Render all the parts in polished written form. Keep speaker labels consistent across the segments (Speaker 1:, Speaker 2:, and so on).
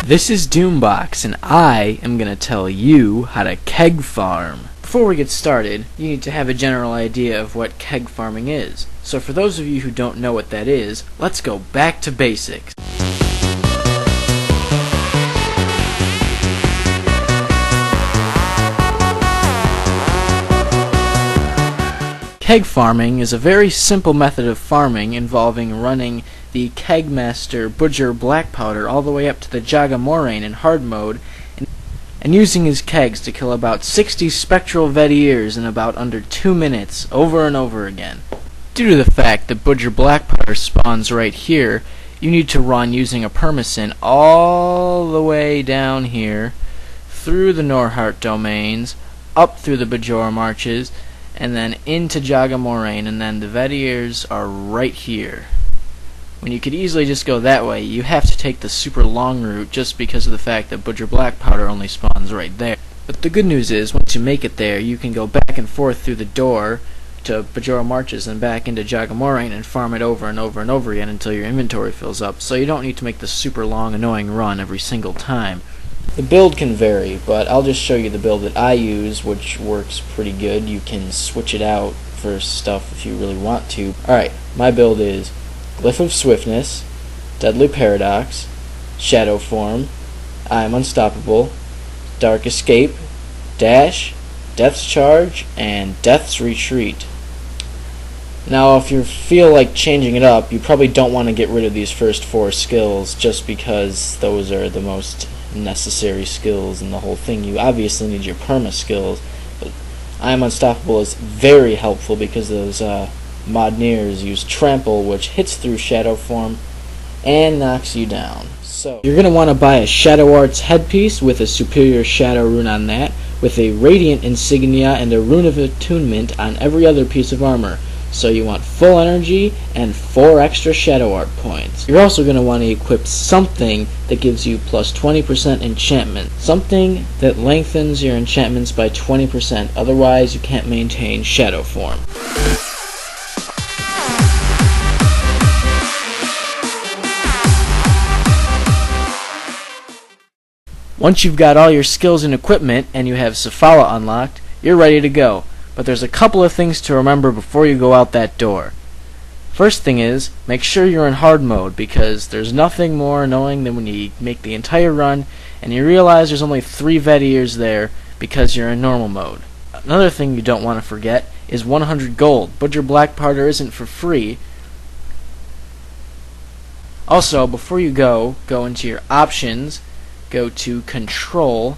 Speaker 1: This is Doombox, and I am going to tell you how to keg farm. Before we get started, you need to have a general idea of what keg farming is. So for those of you who don't know what that is, let's go back to basics. Keg farming is a very simple method of farming involving running the Kegmaster Budger black powder all the way up to the Jagamoraine in hard mode and using his kegs to kill about 60 spectral Vedirs in about under 2 minutes over and over again. Due to the fact that Budger black powder spawns right here, you need to run using a permacin all the way down here through the Norhart domains, up through the Bajor marches, and then into Jagamoraine, and then the Vedirs are right here. When you could easily just go that way, you have to take the super long route just because of the fact that Budger black powder only spawns right there. But the good news is, once you make it there, you can go back and forth through the door to Bajor marches and back into Jagamoraine and farm it over and over and over again until your inventory fills up, so you don't need to make the super long annoying run every single time. The build can vary, but I'll just show you the build that I use, which works pretty good. You can switch it out for stuff if you really want to. Alright, my build is Glyph of Swiftness, Deadly Paradox, Shadow Form, I Am Unstoppable, Dark Escape, Dash, Death's Charge, and Death's Retreat. Now, if you feel like changing it up, you probably don't want to get rid of these first 4 skills just because those are the most necessary skills in the whole thing. You obviously need your perma skills, but I Am Unstoppable is very helpful because those Modnirs use Trample, which hits through Shadow Form and knocks you down. So you're going to want to buy a Shadow Arts headpiece with a superior Shadow rune on that, with a Radiant insignia and a Rune of Attunement on every other piece of armor. So you want full energy and 4 extra Shadow Art points. You're also going to want to equip something that gives you plus 20% enchantment. Something that lengthens your enchantments by 20%, otherwise you can't maintain Shadow Form. Once you've got all your skills and equipment and you have Safala unlocked, you're ready to go. But there's a couple of things to remember before you go out that door. First thing is, make sure you're in hard mode, because there's nothing more annoying than when you make the entire run and you realize there's only 3 Vedirs there because you're in normal mode. Another thing you don't want to forget is 100 gold. Budger black powder isn't for free. Also, before you go into your options, go to Control,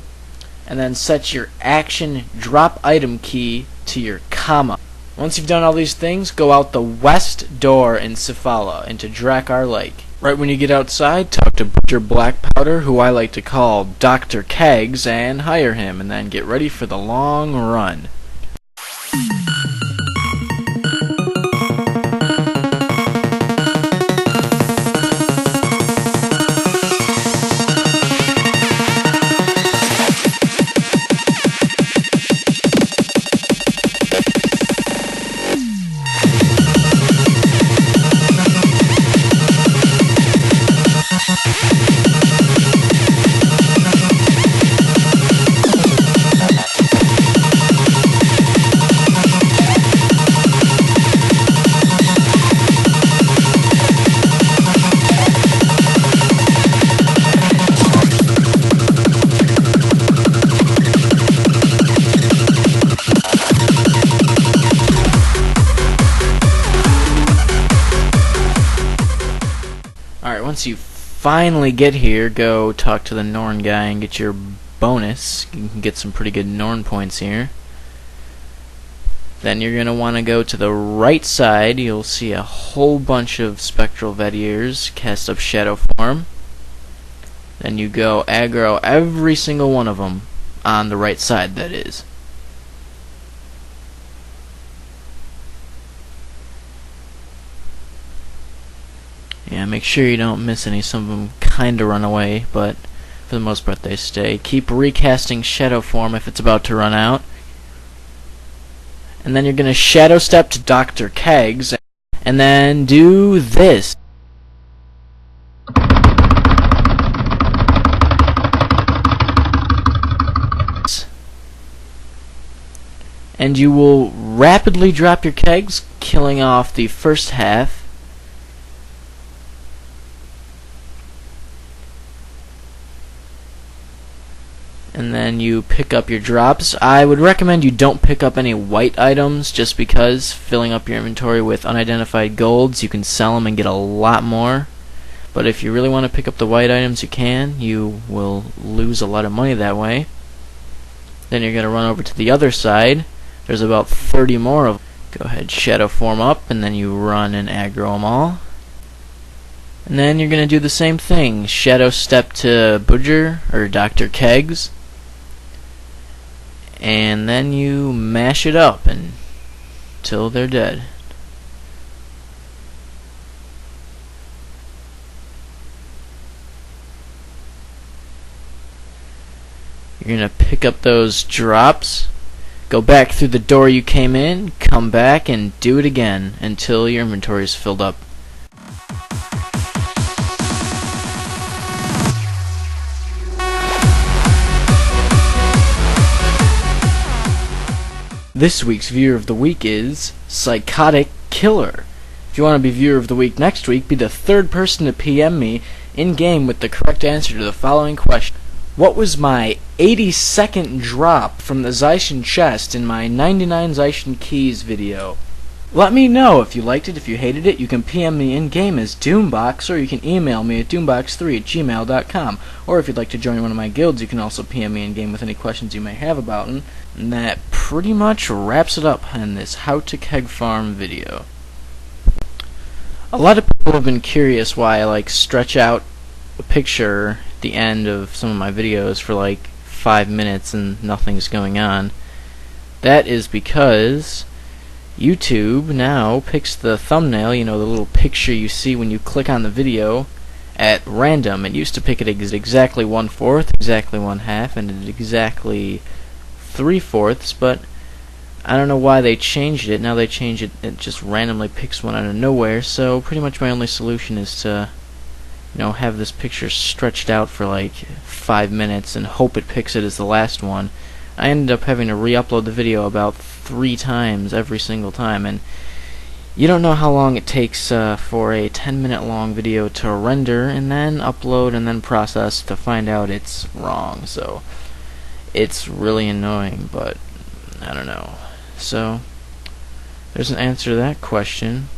Speaker 1: and then set your action drop item key to your comma. Once you've done all these things, go out the west door in Safala into Drakkar Lake. Right when you get outside, talk to Budger black powder, who I like to call Dr. Kegs, and hire him, and then get ready for the long run. Once you finally get here, go talk to the Norn guy and get your bonus. You can get some pretty good Norn points here. Then you're going to want to go to the right side. You'll see a whole bunch of Spectral Vedirs cast up Shadow Form. Then you go aggro every single one of them on the right side, that is. Yeah, make sure you don't miss any. Some of them kinda run away, but for the most part they stay. Keep recasting Shadow Form if it's about to run out. And then you're going to Shadow Step to Dr. Kegs, and then do this. and you will rapidly drop your kegs, killing off the first half. And then you pick up your drops. I would recommend you don't pick up any white items, just because filling up your inventory with unidentified golds, you can sell them and get a lot more. But if you really want to pick up the white items, you can. You will lose a lot of money that way. Then you're going to run over to the other side. There's about 30 more of them. Go ahead, shadow form up, and then you run and aggro them all. And then you're going to do the same thing. Shadow step to Butcher or Dr. Kegs. And then you mash it up until they're dead. You're going to pick up those drops, go back through the door you came in, come back and do it again until your inventory is filled up. This week's Viewer of the Week is Psychotic Killer. If you want to be Viewer of the Week next week, be the third person to PM me in-game with the correct answer to the following question. What was my 82nd drop from the Zaishin chest in my 99 Zaishin keys video? Let me know if you liked it. If you hated it, you can PM me in-game as Doombox, or you can email me at doombox3@gmail.com. Or if you'd like to join one of my guilds, you can also PM me in-game with any questions you may have about them. And that pretty much wraps it up in this How to Keg Farm video. A lot of people have been curious why I stretch out a picture at the end of some of my videos for 5 minutes and nothing's going on. That is because YouTube now picks the thumbnail, the little picture you see when you click on the video, at random. It used to pick it at exactly 1/4, exactly 1/2, and at exactly 3/4, but I don't know why they changed it. Now they change it, it just randomly picks one out of nowhere, so pretty much my only solution is to have this picture stretched out for 5 minutes and hope it picks it as the last one. I ended up having to re-upload the video about 3 times every single time, and you don't know how long it takes for a 10-minute long video to render and then upload and then process to find out it's wrong. So it's really annoying, but I don't know. So there's an answer to that question.